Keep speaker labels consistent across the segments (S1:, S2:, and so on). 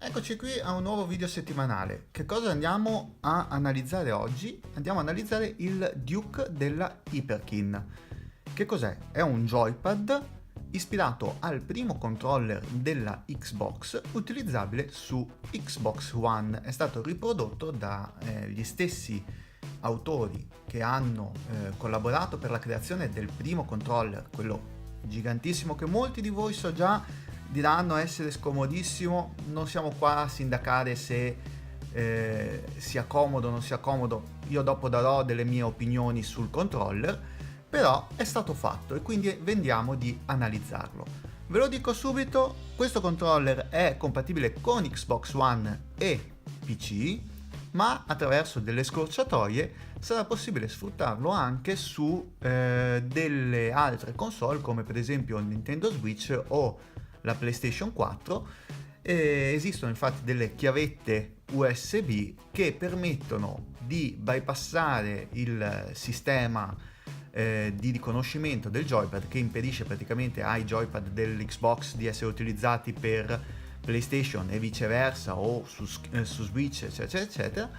S1: Eccoci qui a un nuovo video settimanale. Che cosa andiamo a analizzare oggi? Andiamo a analizzare il Duke della Hyperkin. Che cos'è? È un joypad ispirato al primo controller della Xbox utilizzabile su Xbox One. È stato riprodotto dagli stessi autori che hanno collaborato per la creazione del primo controller, quello gigantissimo che molti di voi so già diranno essere scomodissimo. Non siamo qua a sindacare se sia comodo o non sia comodo. Io dopo darò delle mie opinioni sul controller, però è stato fatto e quindi vediamo di analizzarlo. Ve lo dico subito, questo controller è compatibile con Xbox One e PC, ma attraverso delle scorciatoie sarà possibile sfruttarlo anche su delle altre console come per esempio il Nintendo Switch o la PlayStation 4. Esistono infatti delle chiavette USB che permettono di bypassare il sistema di riconoscimento del joypad, che impedisce praticamente ai joypad dell'Xbox di essere utilizzati per PlayStation e viceversa, o su Switch eccetera eccetera.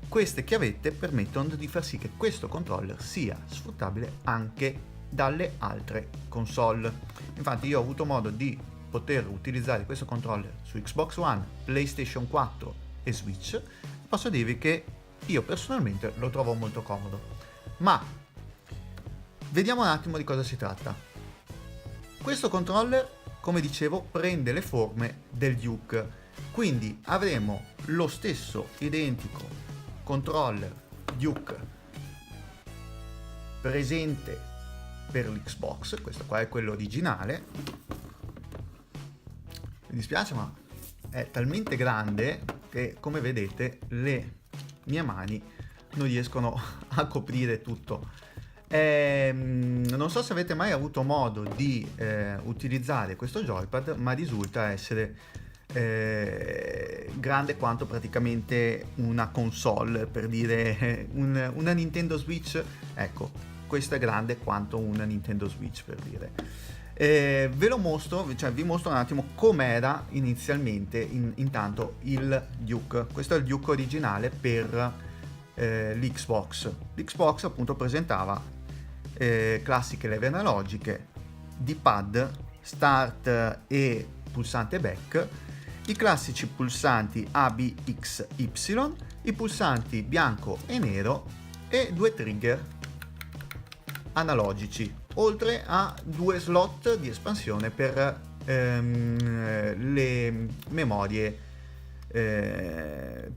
S1: Queste chiavette permettono di far sì che questo controller sia sfruttabile anche dalle altre console. Infatti io ho avuto modo di poter utilizzare questo controller su Xbox One, PlayStation 4 e Switch. Posso dirvi che io personalmente lo trovo molto comodo. Ma vediamo un attimo di cosa si tratta. Questo controller, come dicevo, prende le forme del Duke, quindi avremo lo stesso identico controller Duke presente per l'Xbox. Questo qua è quello originale. Mi dispiace, ma è talmente grande che, come vedete, le mie mani non riescono a coprire tutto. Non so se avete mai avuto modo di utilizzare questo joypad, ma risulta essere grande quanto praticamente una console, per dire una Nintendo Switch. Ecco, questo è grande quanto una Nintendo Switch, per dire. Ve lo mostro, cioè vi mostro un attimo com'era inizialmente intanto il Duke. Questo è il Duke originale per l'Xbox. L'Xbox appunto presentava classiche leve analogiche, D-pad, start e pulsante back, i classici pulsanti A, B, X, Y, i pulsanti bianco e nero e due trigger analogici, oltre a due slot di espansione per le memorie per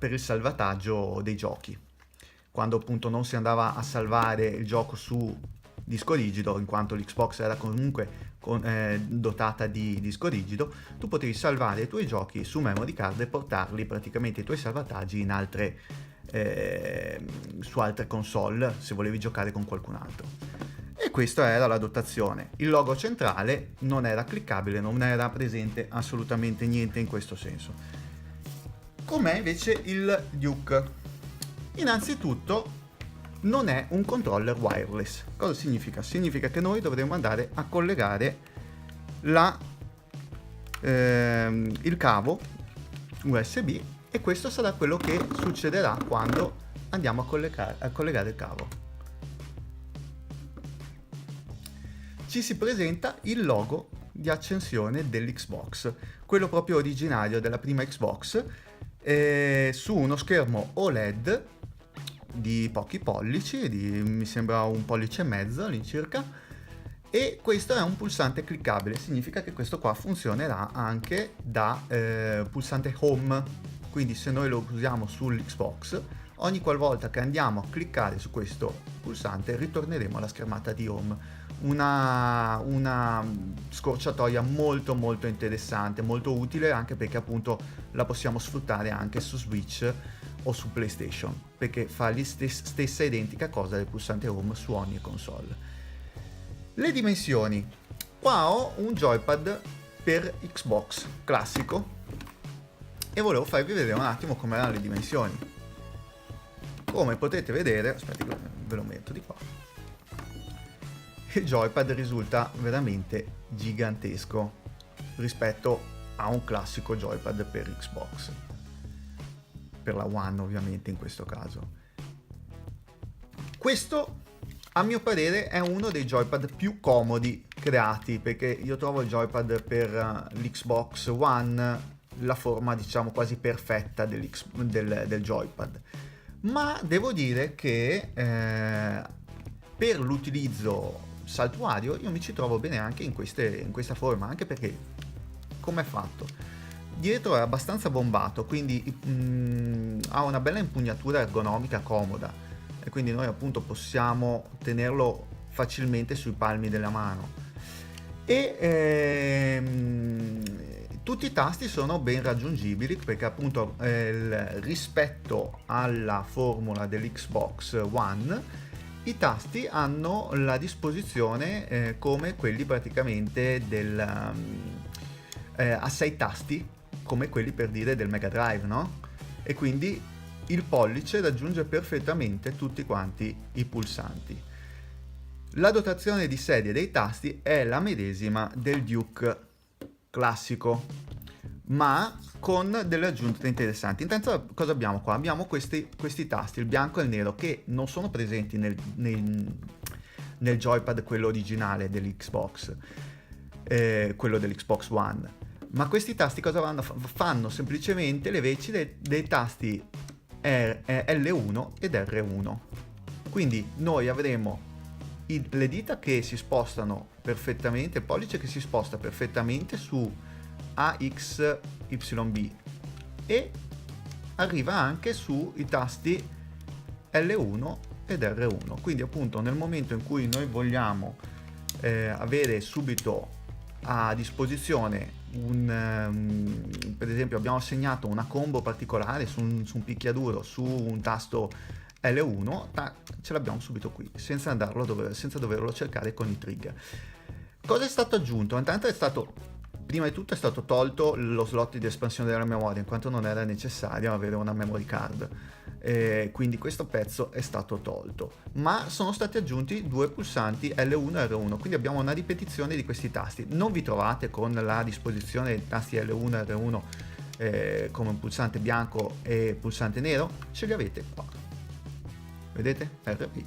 S1: il salvataggio dei giochi, quando appunto non si andava a salvare il gioco su disco rigido, in quanto l'Xbox era comunque dotata di disco rigido. Tu potevi salvare i tuoi giochi su memory card e portarli, praticamente i tuoi salvataggi, in altre su altre console se volevi giocare con qualcun altro. E questa era la dotazione. Il logo centrale non era cliccabile, non era presente assolutamente niente in questo senso. Com'è invece il Duke? Innanzitutto non è un controller wireless. Cosa significa? Significa che noi dovremo andare a collegare il cavo USB, e questo sarà quello che succederà quando andiamo a collegare il cavo. Ci si presenta il logo di accensione dell'Xbox, quello proprio originario della prima Xbox, su uno schermo OLED di pochi pollici, mi sembra 1,5 pollici all'incirca, e questo è un pulsante cliccabile. Significa che questo qua funzionerà anche da pulsante home. Quindi se noi lo usiamo sull'Xbox, ogni qualvolta che andiamo a cliccare su questo pulsante ritorneremo alla schermata di home. Una scorciatoia molto molto interessante, molto utile, anche perché appunto la possiamo sfruttare anche su Switch o su PlayStation, perché fa la stessa identica cosa del pulsante home su ogni console. Le dimensioni. Qua ho un joypad per Xbox classico e volevo farvi vedere un attimo come erano le dimensioni. Come potete vedere, aspetti che ve lo metto di qua, il joypad risulta veramente gigantesco rispetto a un classico joypad per Xbox, per la One ovviamente in questo caso. Questo, a mio parere, è uno dei joypad più comodi creati, perché io trovo il joypad per l'Xbox One la forma, diciamo, quasi perfetta del joypad. Ma devo dire che per l'utilizzo saltuario io mi ci trovo bene anche in questa forma, anche perché come è fatto? Dietro è abbastanza bombato, quindi ha una bella impugnatura ergonomica comoda, e quindi noi appunto possiamo tenerlo facilmente sui palmi della mano. E tutti i tasti sono ben raggiungibili, perché appunto rispetto alla formula dell'Xbox One i tasti hanno la disposizione come quelli praticamente a 6 tasti, come quelli per dire del Mega Drive, no? E quindi il pollice raggiunge perfettamente tutti quanti i pulsanti. La dotazione di sedie dei tasti è la medesima del Duke classico, ma con delle aggiunte interessanti. Intanto cosa abbiamo qua? Abbiamo questi tasti, il bianco e il nero, che non sono presenti nel joypad quello originale dell'Xbox, quello dell'Xbox One. Ma questi tasti cosa vanno? Fanno semplicemente le veci dei tasti L1 ed R1. Quindi noi avremo le dita che si spostano perfettamente, il pollice che si sposta perfettamente su AXYB e arriva anche sui tasti L1 ed R1. Quindi appunto nel momento in cui noi vogliamo avere subito a disposizione per esempio abbiamo assegnato una combo particolare su un picchiaduro su un tasto L1, ce l'abbiamo subito qui, senza doverlo cercare con i trigger. Cosa è stato aggiunto? Intanto prima di tutto è stato tolto lo slot di espansione della memoria, in quanto non era necessario avere una memory card, quindi questo pezzo è stato tolto, ma sono stati aggiunti 2 pulsanti L1 e R1, quindi abbiamo una ripetizione di questi tasti. Non vi trovate con la disposizione dei tasti L1 e R1 come un pulsante bianco e pulsante nero, ce li avete qua, vedete? RB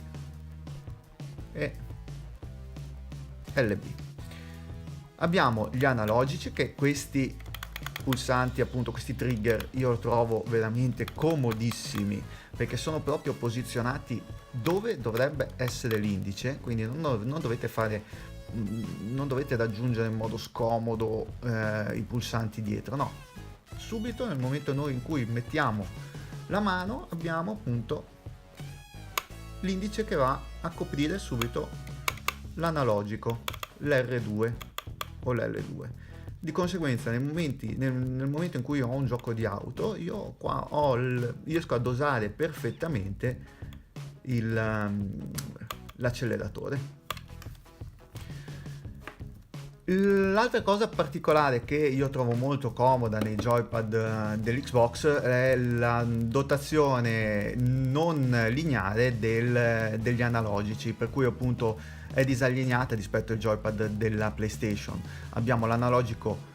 S1: e LB. Abbiamo gli analogici, che questi pulsanti, appunto questi trigger, io lo trovo veramente comodissimi, perché sono proprio posizionati dove dovrebbe essere l'indice, quindi non dovete raggiungere in modo scomodo i pulsanti dietro, no, subito nel momento in cui mettiamo la mano abbiamo appunto l'indice che va a coprire subito l'analogico, l'R2 o l'L2. Di conseguenza nel momento in cui ho un gioco di auto, io qua riesco a dosare perfettamente l'acceleratore. L'altra cosa particolare che io trovo molto comoda nei joypad dell'Xbox è la dotazione non lineare degli analogici, per cui appunto è disallineata rispetto al joypad della PlayStation. Abbiamo l'analogico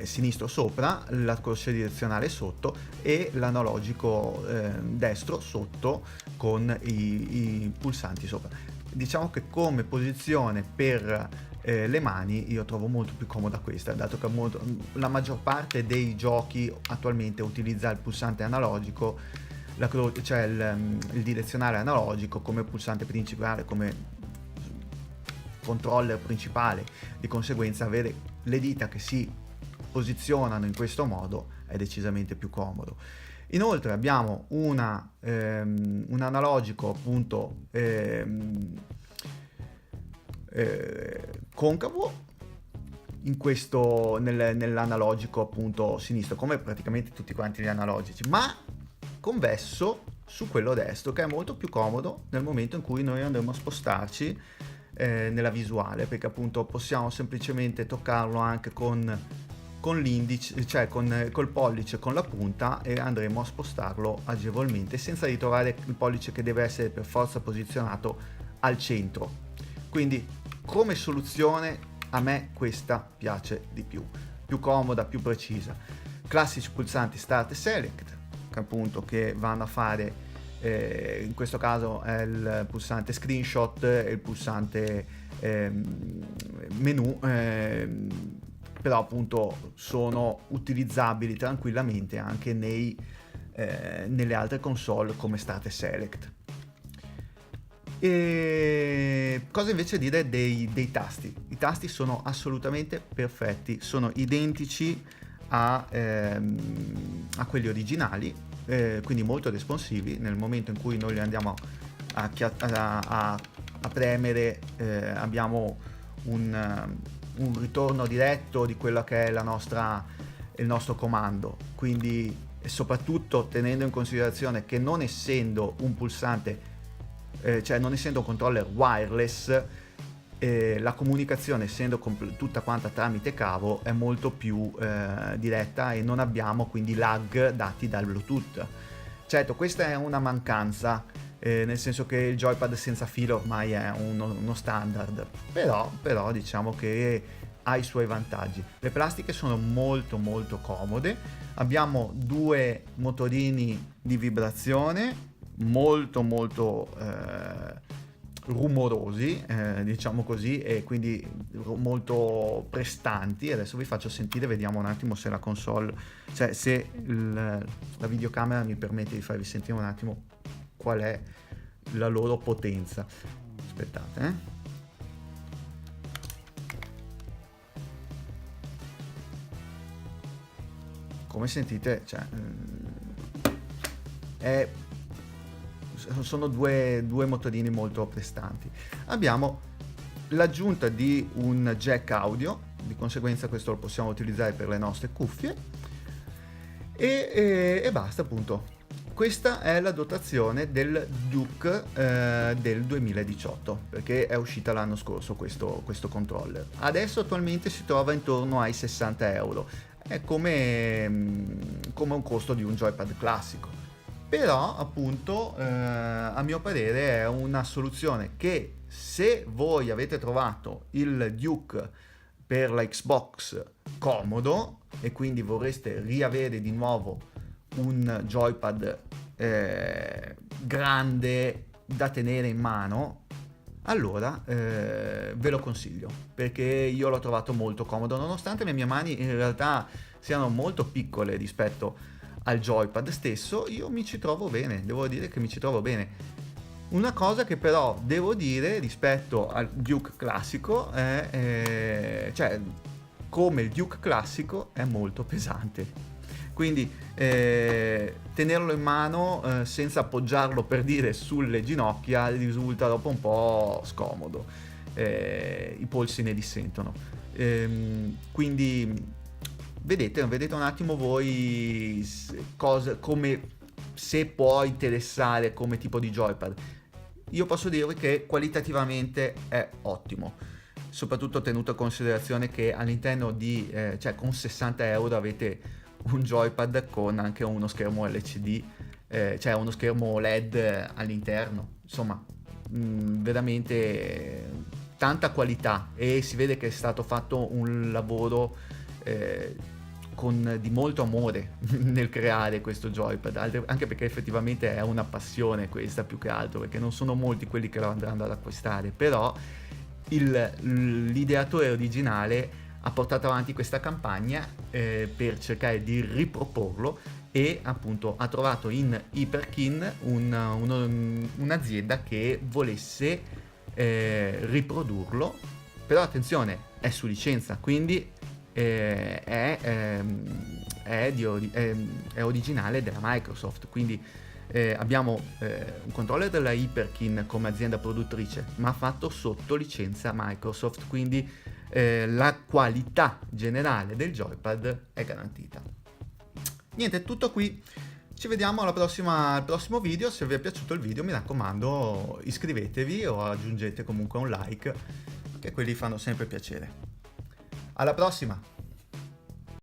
S1: sinistro sopra, la corsia direzionale sotto e l'analogico destro sotto con i pulsanti sopra. Diciamo che come posizione per le mani io trovo molto più comoda questa, dato che la maggior parte dei giochi attualmente utilizza il pulsante analogico, cioè il direzionale analogico come pulsante principale, come controller principale. Di conseguenza avere le dita che si posizionano in questo modo è decisamente più comodo. Inoltre abbiamo un analogico appunto concavo nell'analogico appunto sinistro, come praticamente tutti quanti gli analogici, ma convesso su quello destro, che è molto più comodo nel momento in cui noi andremo a spostarci nella visuale, perché appunto possiamo semplicemente toccarlo anche con l'indice, cioè col pollice, con la punta, e andremo a spostarlo agevolmente senza ritrovare il pollice che deve essere per forza posizionato al centro. Quindi come soluzione a me questa piace di più. più comoda, più precisa. Classici pulsanti Start e Select, che appunto che vanno a fare, in questo caso è il pulsante Screenshot e il pulsante menu, però appunto sono utilizzabili tranquillamente anche nelle altre console come Start e Select. E cosa invece dire dei tasti? I tasti sono assolutamente perfetti, sono identici a quelli originali, quindi molto responsivi. Nel momento in cui noi li andiamo a premere, abbiamo un ritorno diretto di quello che è il nostro comando, quindi soprattutto tenendo in considerazione che non essendo un pulsante, cioè non essendo un controller wireless, la comunicazione essendo tutta quanta tramite cavo è molto più diretta e non abbiamo quindi lag dati dal Bluetooth. Certo, questa è una mancanza, nel senso che il joypad senza filo ormai è uno standard, però diciamo che ha i suoi vantaggi. Le plastiche sono molto molto comode, abbiamo due motorini di vibrazione molto molto rumorosi, diciamo così, e quindi molto prestanti. Adesso vi faccio sentire, vediamo un attimo se la console, cioè se la videocamera mi permette di farvi sentire un attimo qual è la loro potenza. Aspettate, come sentite, cioè, sono due motorini molto prestanti. Abbiamo l'aggiunta di un jack audio, di conseguenza questo lo possiamo utilizzare per le nostre cuffie, e basta appunto. Questa è la dotazione del Duke del 2018, perché è uscita l'anno scorso questo controller. Adesso attualmente si trova intorno ai 60 euro, è come un costo di un joypad classico. Però appunto a mio parere è una soluzione che, se voi avete trovato il Duke per la Xbox comodo e quindi vorreste riavere di nuovo un joypad grande da tenere in mano, allora ve lo consiglio, perché io l'ho trovato molto comodo, nonostante le mie mani in realtà siano molto piccole rispetto al joypad stesso. Io mi ci trovo bene, devo dire che mi ci trovo bene. Una cosa che però devo dire rispetto al Duke classico è cioè, come il Duke classico è molto pesante, quindi tenerlo in mano senza appoggiarlo, per dire, sulle ginocchia risulta dopo un po' scomodo, i polsi ne dissentono, quindi vedete un attimo voi come, se può interessare come tipo di joypad. Io posso dirvi che qualitativamente è ottimo, soprattutto tenuto a considerazione che all'interno cioè con 60 euro avete un joypad con anche uno schermo LCD, cioè uno schermo LED all'interno. Insomma, veramente tanta qualità, e si vede che è stato fatto un lavoro di molto amore nel creare questo joypad, anche perché effettivamente è una passione questa, più che altro, perché non sono molti quelli che lo andranno ad acquistare, però l'ideatore originale ha portato avanti questa campagna per cercare di riproporlo, e appunto ha trovato in Hyperkin un'azienda che volesse riprodurlo, però attenzione, è su licenza, quindi è originale della Microsoft, quindi abbiamo un controller della Hyperkin come azienda produttrice, ma fatto sotto licenza Microsoft, quindi la qualità generale del joypad è garantita. Niente, è tutto qui, ci vediamo al prossimo video. Se vi è piaciuto il video, mi raccomando, iscrivetevi o aggiungete comunque un like, che quelli fanno sempre piacere. Alla prossima!